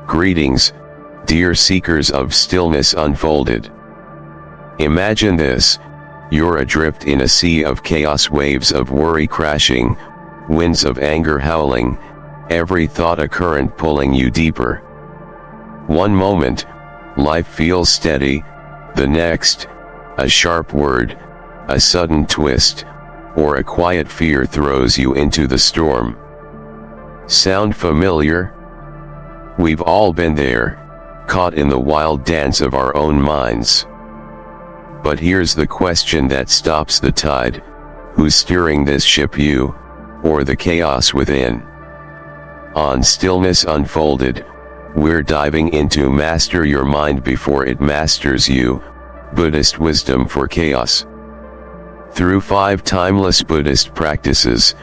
Greetings, dear seekers of stillness unfolded. Imagine this: you're adrift in a sea of chaos, waves of worry crashing, winds of anger howling, every thought a current pulling you deeper. One moment, life feels steady; the next, a sharp word, a sudden twist, or a quiet fear throws you into the storm. Sound familiar? We've all been there, caught in the wild dance of our own minds. But here's the question that stops the tide: who's steering this ship, you, or the chaos within? On Stillness Unfolded, we're diving into Master Your Mind Before It Masters You, Buddhist Wisdom for Chaos. Through 5 timeless Buddhist practices,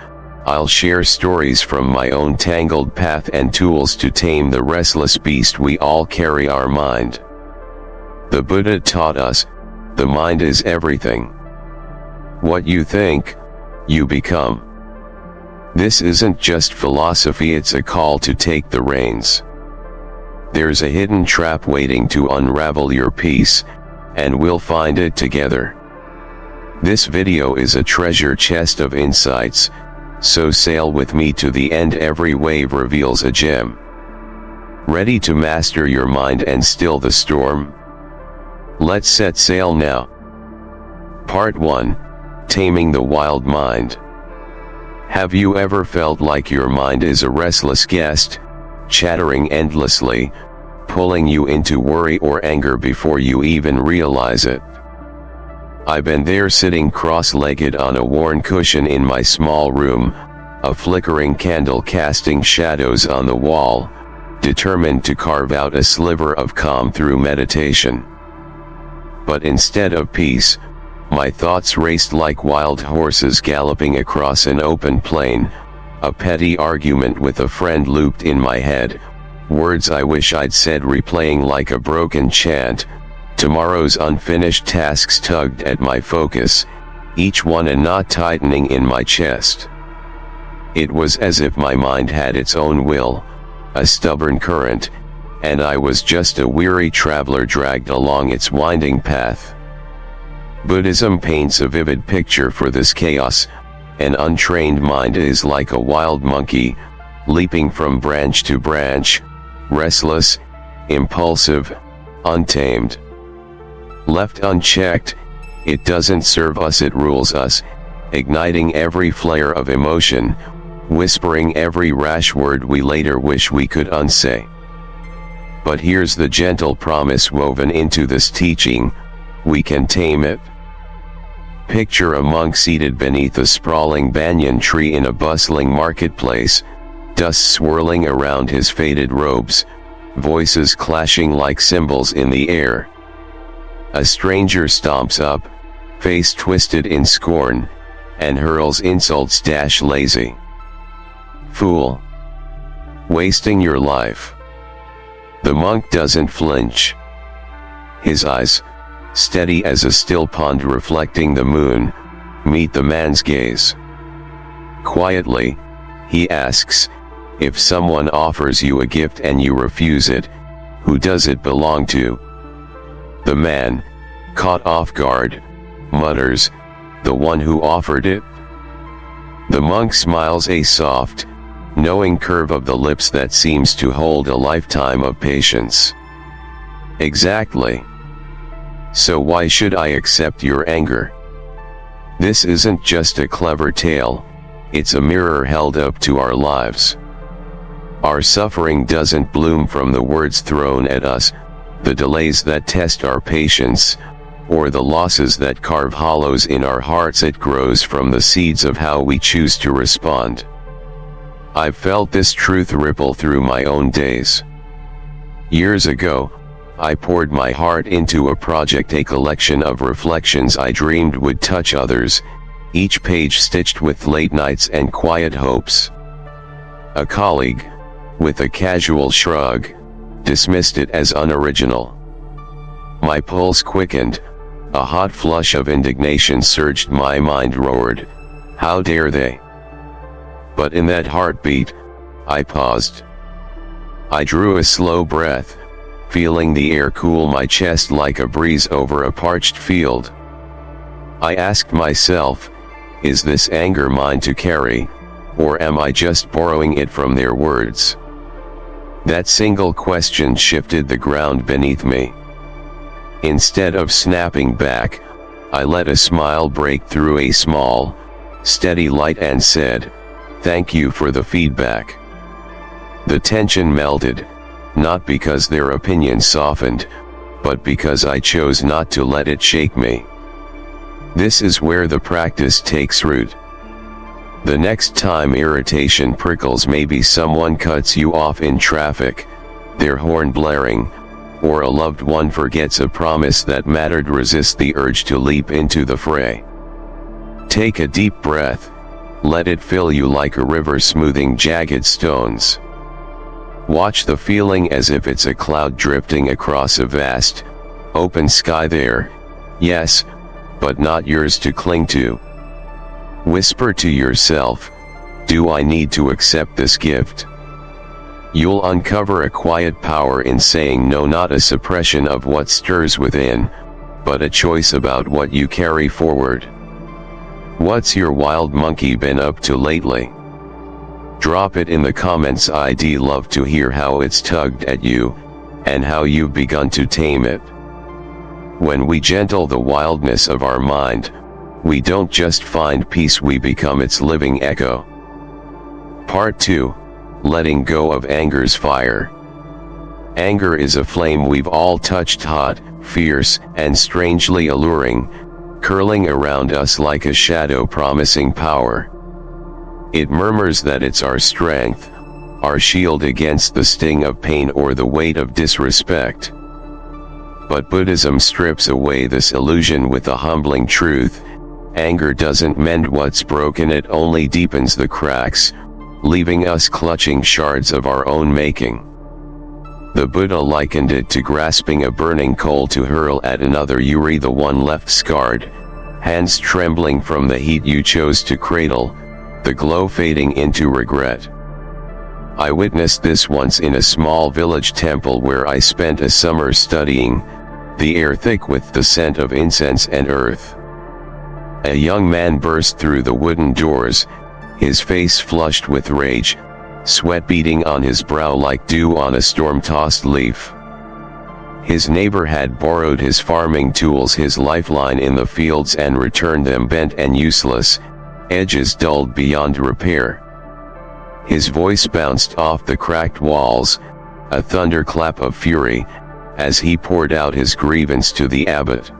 I'll share stories from my own tangled path and tools to tame the restless beast we all carry, our mind. The Buddha taught us, the mind is everything. What you think, you become. This isn't just philosophy, it's a call to take the reins. There's a hidden trap waiting to unravel your peace, and we'll find it together. This video is a treasure chest of insights, so sail with me to the end. Every wave reveals a gem. Ready to master your mind and still the storm? Let's set sail now. Part 1: Taming the Wild Mind. Have you ever felt like your mind is a restless guest, chattering endlessly, pulling you into worry or anger before you even realize it? I've been there, sitting cross-legged on a worn cushion in my small room, a flickering candle casting shadows on the wall, determined to carve out a sliver of calm through meditation. But instead of peace, my thoughts raced like wild horses galloping across an open plain. A petty argument with a friend looped in my head, words I wish I'd said replaying like a broken chant. Tomorrow's unfinished tasks tugged at my focus, each one a knot tightening in my chest. It was as if my mind had its own will, a stubborn current, and I was just a weary traveler dragged along its winding path. Buddhism paints a vivid picture for this chaos. An untrained mind is like a wild monkey, leaping from branch to branch, restless, impulsive, untamed. Left unchecked, it doesn't serve us, it rules us, igniting every flare of emotion, whispering every rash word we later wish we could unsay. But here's the gentle promise woven into this teaching: we can tame it. Picture a monk seated beneath a sprawling banyan tree in a bustling marketplace, dust swirling around his faded robes, voices clashing like cymbals in the air. A stranger stomps up, face twisted in scorn, and hurls insults: lazy fool, wasting your life. The monk doesn't flinch. His eyes, steady as a still pond reflecting the moon, meet the man's gaze. Quietly, he asks, if someone offers you a gift and you refuse it, who does it belong to? The man, caught off guard, mutters, the one who offered it. The monk smiles, a soft, knowing curve of the lips that seems to hold a lifetime of patience. Exactly. So why should I accept your anger? This isn't just a clever tale, it's a mirror held up to our lives. Our suffering doesn't bloom from the words thrown at us, the delays that test our patience, or the losses that carve hollows in our hearts. It grows from the seeds of how we choose to respond. I've felt this truth ripple through my own days. Years ago, I poured my heart into a project, a collection of reflections I dreamed would touch others, each page stitched with late nights and quiet hopes. A colleague, with a casual shrug, dismissed it as unoriginal. My pulse quickened, a hot flush of indignation surged, my mind roared, how dare they? But in that heartbeat, I paused. I drew a slow breath, feeling the air cool my chest like a breeze over a parched field. I asked myself, is this anger mine to carry, or am I just borrowing it from their words? That single question shifted the ground beneath me. Instead of snapping back, I let a smile break through a small, steady light and said, "Thank you for the feedback." The tension melted, not because their opinion softened, but because I chose not to let it shake me. This is where the practice takes root. The next time irritation prickles, maybe someone cuts you off in traffic, their horn blaring, or a loved one forgets a promise that mattered, resist the urge to leap into the fray. Take a deep breath, let it fill you like a river smoothing jagged stones. Watch the feeling as if it's a cloud drifting across a vast, open sky there, yes, but not yours to cling to. Whisper to yourself, do I need to accept this gift? You'll uncover a quiet power in saying no, not a suppression of what stirs within, but a choice about what you carry forward. What's your wild monkey been up to lately? Drop it in the comments. I'd love to hear how it's tugged at you, and how you've begun to tame it. When we gentle the wildness of our mind, we don't just find peace, we become its living echo. Part 2. Letting go of anger's fire. Anger is a flame we've all touched, hot, fierce, and strangely alluring, curling around us like a shadow promising power. It murmurs that it's our strength, our shield against the sting of pain or the weight of disrespect. But Buddhism strips away this illusion with a humbling truth: anger doesn't mend what's broken, it only deepens the cracks, leaving us clutching shards of our own making. The Buddha likened it to grasping a burning coal to hurl at another. Yuri, the one left scarred, hands trembling from the heat you chose to cradle, the glow fading into regret. I witnessed this once in a small village temple where I spent a summer studying, the air thick with the scent of incense and earth. A young man burst through the wooden doors, his face flushed with rage, sweat beading on his brow like dew on a storm-tossed leaf. His neighbor had borrowed his farming tools, his lifeline in the fields, and returned them bent and useless, edges dulled beyond repair. His voice bounced off the cracked walls, a thunderclap of fury, as he poured out his grievance to the abbot.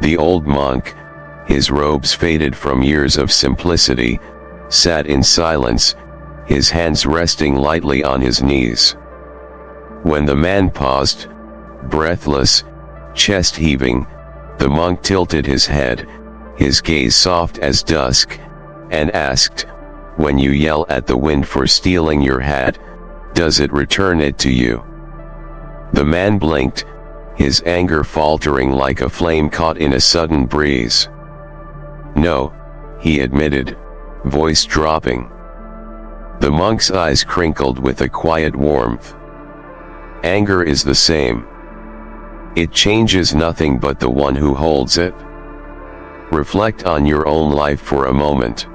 The old monk, his robes faded from years of simplicity, sat in silence, his hands resting lightly on his knees. When the man paused, breathless, chest heaving, the monk tilted his head, his gaze soft as dusk, and asked, "When you yell at the wind for stealing your hat, does it return it to you?" The man blinked, his anger faltering like a flame caught in a sudden breeze. "No," he admitted, voice dropping. The monk's eyes crinkled with a quiet warmth. "Anger is the same. It changes nothing but the one who holds it." Reflect on your own life for a moment.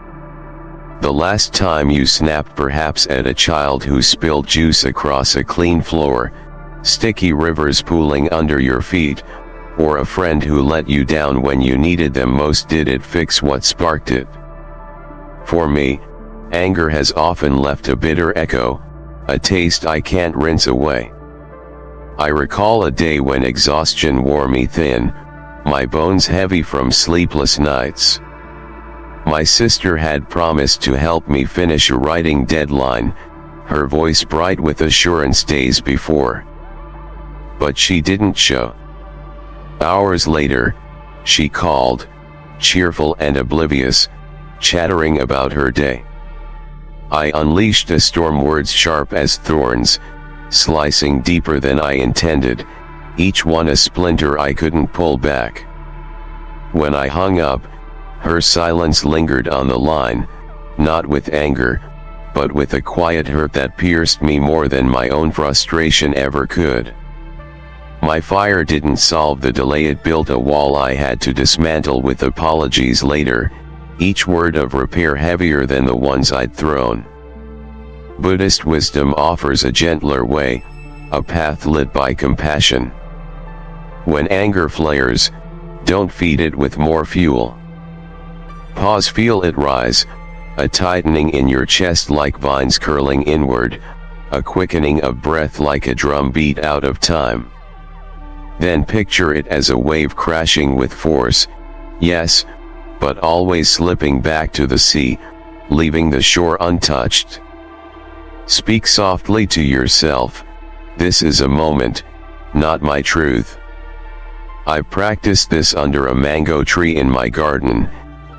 The last time you snapped, perhaps at a child who spilled juice across a clean floor, sticky rivers pooling under your feet, or a friend who let you down when you needed them most. Did it fix what sparked it? For me, anger has often left a bitter echo, a taste I can't rinse away. I recall a day when exhaustion wore me thin, my bones heavy from sleepless nights. My sister had promised to help me finish a writing deadline, her voice bright with assurance days before. But she didn't show. Hours later, she called, cheerful and oblivious, chattering about her day. I unleashed a storm, words sharp as thorns, slicing deeper than I intended, each one a splinter I couldn't pull back. When I hung up, her silence lingered on the line, not with anger, but with a quiet hurt that pierced me more than my own frustration ever could. My fire didn't solve the delay, it built a wall I had to dismantle with apologies later, each word of repair heavier than the ones I'd thrown. Buddhist wisdom offers a gentler way, a path lit by compassion. When anger flares, don't feed it with more fuel. Pause, feel it rise, a tightening in your chest like vines curling inward, a quickening of breath like a drum beat out of time. Then picture it as a wave crashing with force, yes, but always slipping back to the sea, leaving the shore untouched. Speak softly to yourself, this is a moment, not my truth. I've practiced this under a mango tree in my garden,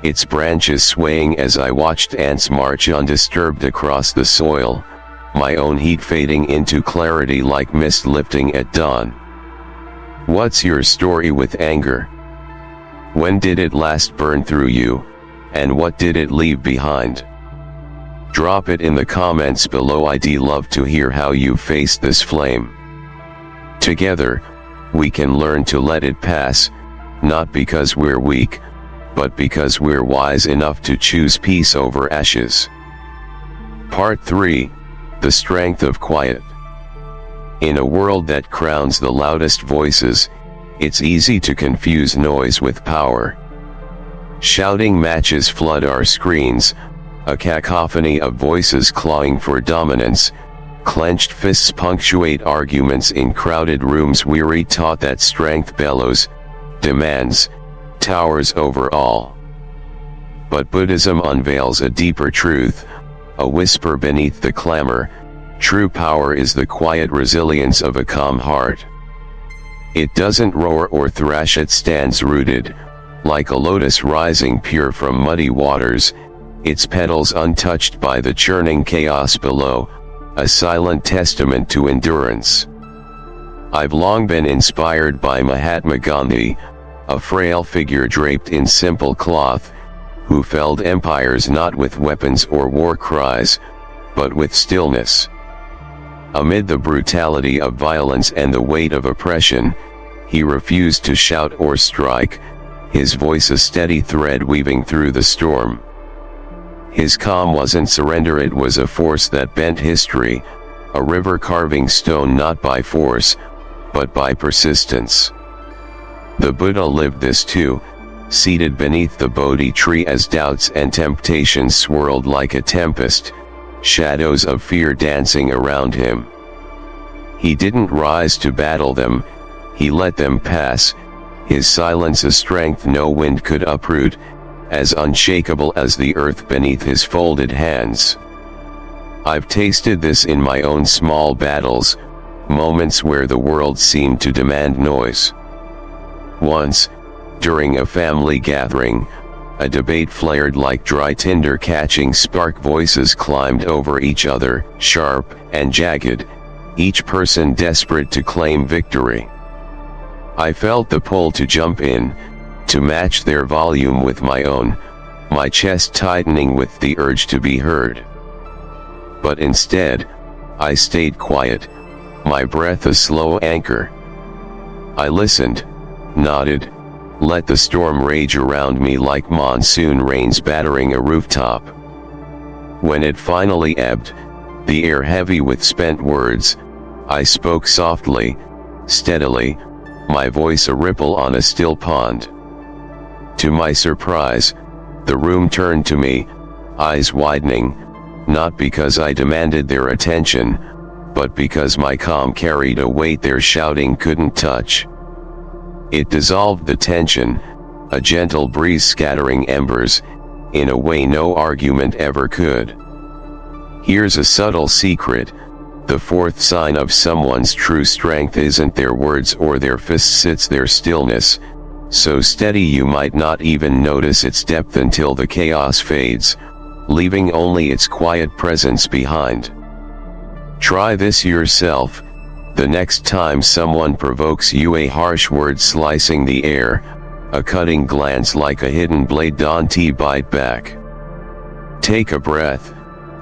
its branches swaying as I watched ants march undisturbed across the soil, my own heat fading into clarity like mist lifting at dawn. What's your story with anger? When did it last burn through you, and what did it leave behind? Drop it in the comments below. I'd love to hear how you faced this flame. Together, we can learn to let it pass, not because we're weak, but because we're wise enough to choose peace over ashes. Part 3: The Strength of Quiet. In a world that crowns the loudest voices, it's easy to confuse noise with power. Shouting matches flood our screens, a cacophony of voices clawing for dominance, clenched fists punctuate arguments in crowded rooms. We're taught that strength bellows, demands, towers over all. But Buddhism unveils a deeper truth, a whisper beneath the clamor. True power is the quiet resilience of a calm heart. It doesn't roar or thrash, it stands rooted, like a lotus rising pure from muddy waters, its petals untouched by the churning chaos below, a silent testament to endurance. I've long been inspired by Mahatma Gandhi, a frail figure draped in simple cloth, who felled empires not with weapons or war cries, but with stillness. Amid the brutality of violence and the weight of oppression, he refused to shout or strike, his voice a steady thread weaving through the storm. His calm wasn't surrender, it was a force that bent history, a river carving stone not by force, but by persistence. The Buddha lived this too, seated beneath the Bodhi tree as doubts and temptations swirled like a tempest, shadows of fear dancing around him. He didn't rise to battle them, he let them pass, his silence a strength no wind could uproot, as unshakable as the earth beneath his folded hands. I've tasted this in my own small battles, moments where the world seemed to demand noise. Once, during a family gathering, a debate flared like dry tinder catching spark. Voices climbed over each other, sharp and jagged, each person desperate to claim victory. I felt the pull to jump in, to match their volume with my own, my chest tightening with the urge to be heard. But instead, I stayed quiet, my breath a slow anchor. I listened, nodded, let the storm rage around me like monsoon rains battering a rooftop. When it finally ebbed, the air heavy with spent words, I spoke softly, steadily, my voice a ripple on a still pond. To my surprise, the room turned to me, eyes widening, not because I demanded their attention, but because my calm carried a weight their shouting couldn't touch. It dissolved the tension, a gentle breeze scattering embers, in a way no argument ever could. Here's a subtle secret, the fourth sign of someone's true strength isn't their words or their fists, it's their stillness, so steady you might not even notice its depth until the chaos fades, leaving only its quiet presence behind. Try this yourself. The next time someone provokes you, a harsh word slicing the air, a cutting glance like a hidden blade, don't bite back. Take a breath,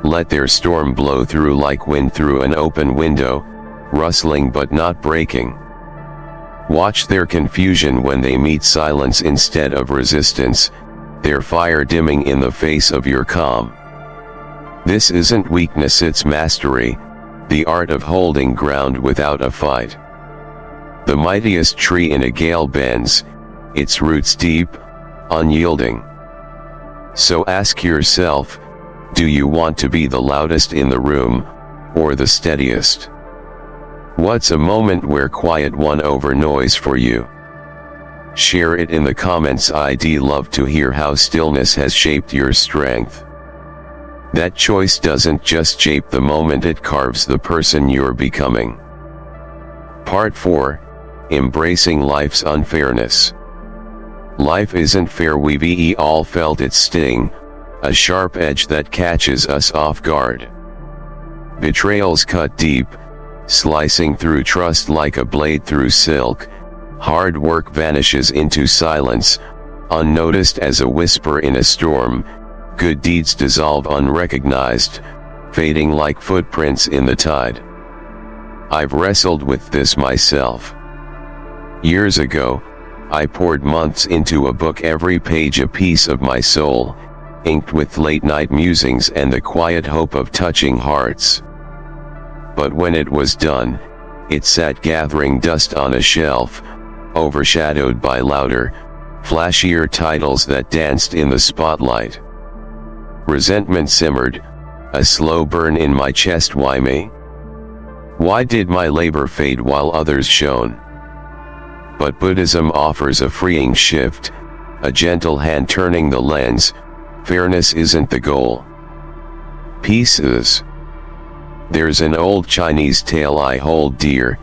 Let their storm blow through like wind through an open window, rustling but not breaking. Watch their confusion when they meet silence instead of resistance, their fire dimming in the face of your calm. This isn't weakness, it's mastery, the art of holding ground without a fight. The mightiest tree in a gale bends, its roots deep, unyielding. So ask yourself, do you want to be the loudest in the room, or the steadiest? What's a moment where quiet won over noise for you? Share it in the comments. I'd love to hear how stillness has shaped your strength. That choice doesn't just shape the moment, it carves the person you're becoming. Part 4. Embracing life's unfairness. Life isn't fair, we've all felt its sting, a sharp edge that catches us off guard. Betrayals cut deep, slicing through trust like a blade through silk. Hard work vanishes into silence, unnoticed as a whisper in a storm. Good deeds dissolve unrecognized, fading like footprints in the tide. I've wrestled with this myself. Years ago, I poured months into a book, every page a piece of my soul, inked with late-night musings and the quiet hope of touching hearts. But when it was done, it sat gathering dust on a shelf, overshadowed by louder, flashier titles that danced in the spotlight. Resentment simmered, a slow burn in my chest. Why me? Why did my labor fade while others shone? But Buddhism offers a freeing shift, a gentle hand turning the lens. Fairness isn't the goal. Peace is. There's an old Chinese tale I hold dear,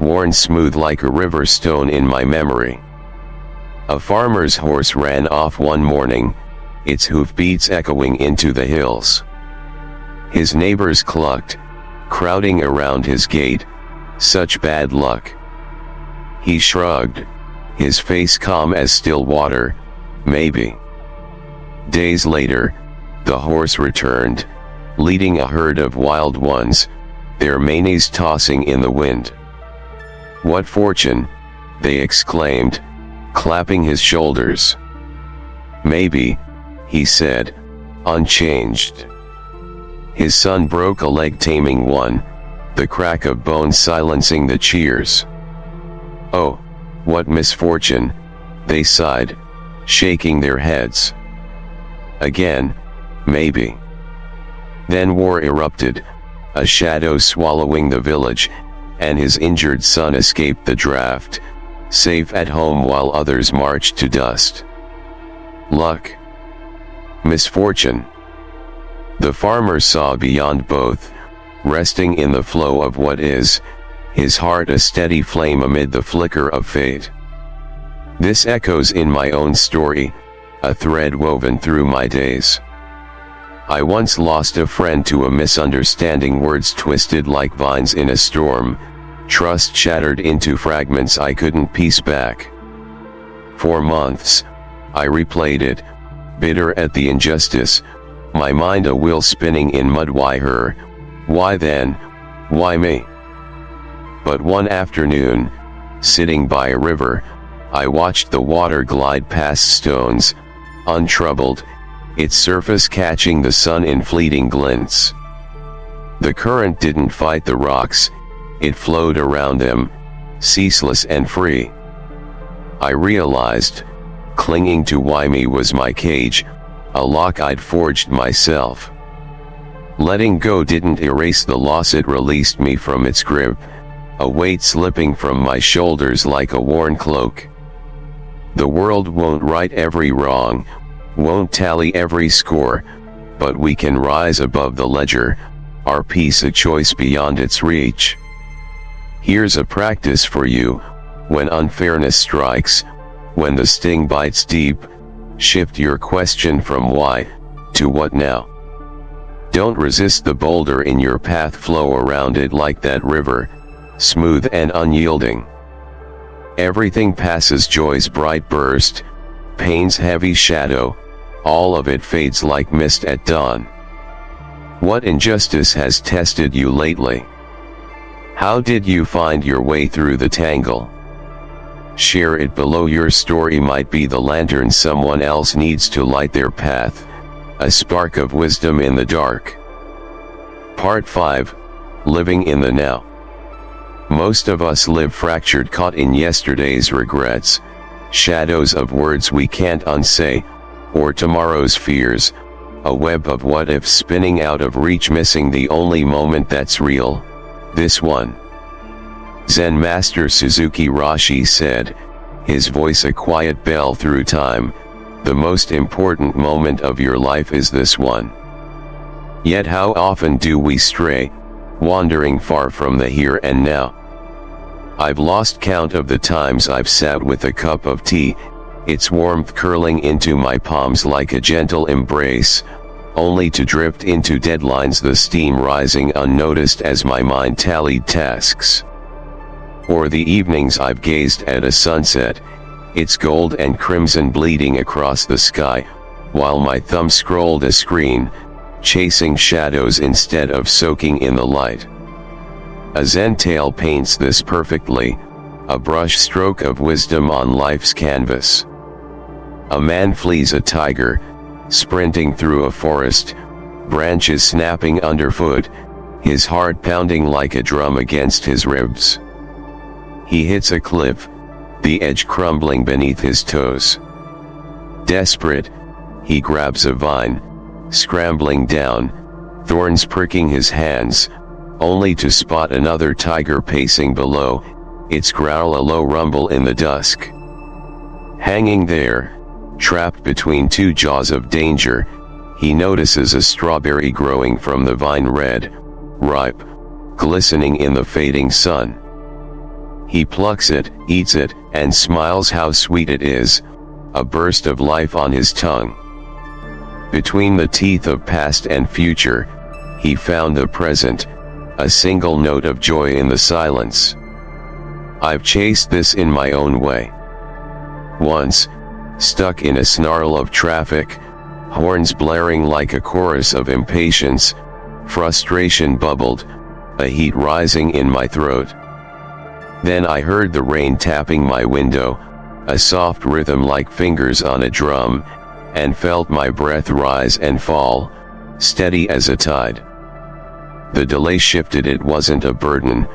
worn smooth like a river stone in my memory. A farmer's horse ran off one morning, its hoofbeats echoing into the hills. His neighbors clucked, crowding around his gate. Such bad luck. He shrugged, his face calm as still water. Maybe. Days later, the horse returned, leading a herd of wild ones, their manes tossing in the wind. What fortune, they exclaimed, clapping his shoulders. Maybe, he said, unchanged. His son broke a leg taming one, the crack of bones silencing the cheers. Oh, what misfortune, they sighed, shaking their heads. Again, maybe. Then war erupted, a shadow swallowing the village, and his injured son escaped the draft, safe at home while others marched to dust. Luck. Misfortune. The farmer saw beyond both, resting in the flow of what is, his heart a steady flame amid the flicker of fate. This echoes in my own story, a thread woven through my days. I once lost a friend to a misunderstanding, words twisted like vines in a storm, trust shattered into fragments I couldn't piece back. For months, I replayed it, bitter at the injustice, my mind a wheel spinning in mud. Why her? Why then? Why me? But one afternoon, sitting by a river, I watched the water glide past stones, untroubled, its surface catching the sun in fleeting glints. The current didn't fight the rocks, it flowed around them, ceaseless and free. I realized, clinging to why me was my cage, a lock I'd forged myself. Letting go didn't erase the loss, it released me from its grip, a weight slipping from my shoulders like a worn cloak. The world won't right every wrong, won't tally every score, but we can rise above the ledger, our peace a choice beyond its reach. Here's a practice for you: when unfairness strikes, when the sting bites deep, shift your question from why to what now. Don't resist the boulder in your path, flow around it like that river, smooth and unyielding. Everything passes, joy's bright burst, pain's heavy shadow, all of it fades like mist at dawn. What injustice has tested you lately? How did you find your way through the tangle? Share it below. Your story might be the lantern someone else needs to light their path, a spark of wisdom in the dark. Part 5. Living in the Now. Most of us live fractured, caught in yesterday's regrets, shadows of words we can't unsay, or tomorrow's fears, a web of what-ifs spinning out of reach, missing the only moment that's real, this one. Zen Master Suzuki Roshi said, his voice a quiet bell through time, the most important moment of your life is this one. Yet how often do we stray, wandering far from the here and now? I've lost count of the times I've sat with a cup of tea, its warmth curling into my palms like a gentle embrace, only to drift into deadlines, the steam rising unnoticed as my mind tallied tasks. Or the evenings I've gazed at a sunset, its gold and crimson bleeding across the sky, while my thumb scrolled a screen, chasing shadows instead of soaking in the light. A Zen tale paints this perfectly, a brush stroke of wisdom on life's canvas. A man flees a tiger, sprinting through a forest, branches snapping underfoot, his heart pounding like a drum against his ribs. He hits a cliff, the edge crumbling beneath his toes. Desperate, he grabs a vine, scrambling down, thorns pricking his hands, only to spot another tiger pacing below, its growl a low rumble in the dusk. Hanging there, trapped between two jaws of danger, he notices a strawberry growing from the vine, red, ripe, glistening in the fading sun. He plucks it, eats it, and smiles. How sweet it is, a burst of life on his tongue. Between the teeth of past and future, he found the present, a single note of joy in the silence. I've chased this in my own way. Once, stuck in a snarl of traffic, horns blaring like a chorus of impatience, frustration bubbled, a heat rising in my throat. Then I heard the rain tapping my window, a soft rhythm like fingers on a drum, and felt my breath rise and fall, steady as a tide. The delay shifted. It wasn't a burden,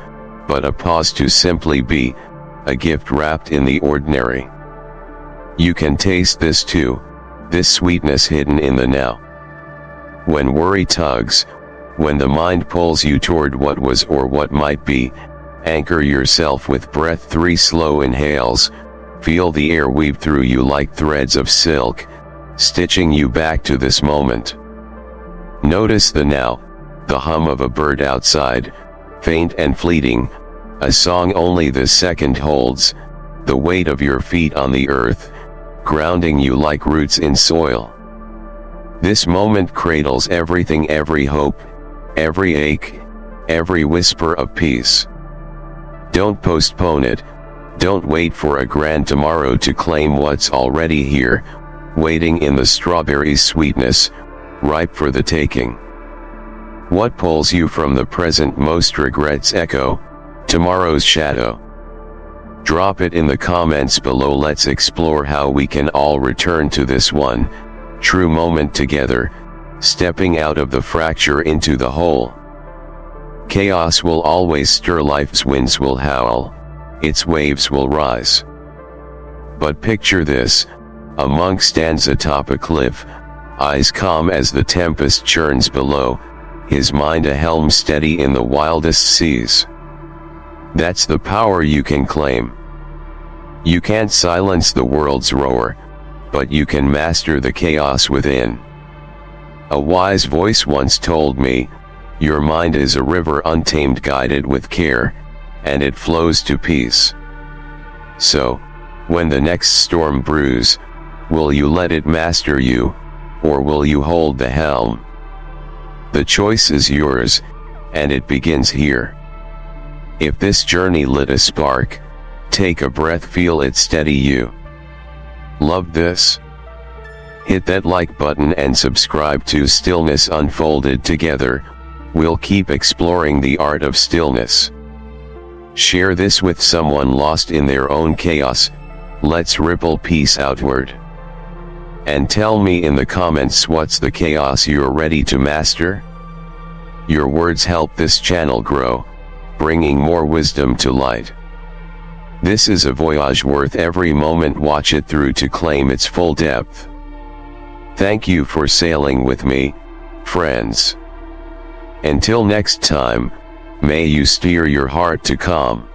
but a pause to simply be, a gift wrapped in the ordinary. You can taste this too, this sweetness hidden in the now. When worry tugs, when the mind pulls you toward what was or what might be, anchor yourself with breath. 3 slow inhales, feel the air weave through you like threads of silk, stitching you back to this moment. Notice the now, the hum of a bird outside, faint and fleeting, a song only this second holds, the weight of your feet on the earth, grounding you like roots in soil. This moment cradles everything, every hope, every ache, every whisper of peace. Don't postpone it, don't wait for a grand tomorrow to claim what's already here, waiting in the strawberry's sweetness, ripe for the taking. What pulls you from the present most? Regrets echo, tomorrow's shadow. Drop it in the comments below. Let's explore how we can all return to this one true moment together, stepping out of the fracture into the whole. Chaos will always stir, life's winds will howl, its waves will rise. But picture this, a monk stands atop a cliff, eyes calm as the tempest churns below, his mind a helm steady in the wildest seas. That's the power you can claim. You can't silence the world's roar, but you can master the chaos within. A wise voice once told me, your mind is a river untamed, guided with care, and it flows to peace. So, when the next storm brews, will you let it master you, or will you hold the helm? The choice is yours, and it begins here. If this journey lit a spark, take a breath, feel it steady you. Love this? Hit that like button and subscribe to Stillness Unfolded. Together, we'll keep exploring the art of stillness. Share this with someone lost in their own chaos. Let's ripple peace outward. And tell me in the comments what's the chaos you're ready to master? Your words help this channel grow, bringing more wisdom to light. This is a voyage worth every moment. Watch it through to claim its full depth. Thank you for sailing with me, friends. Until next time, may you steer your heart to calm.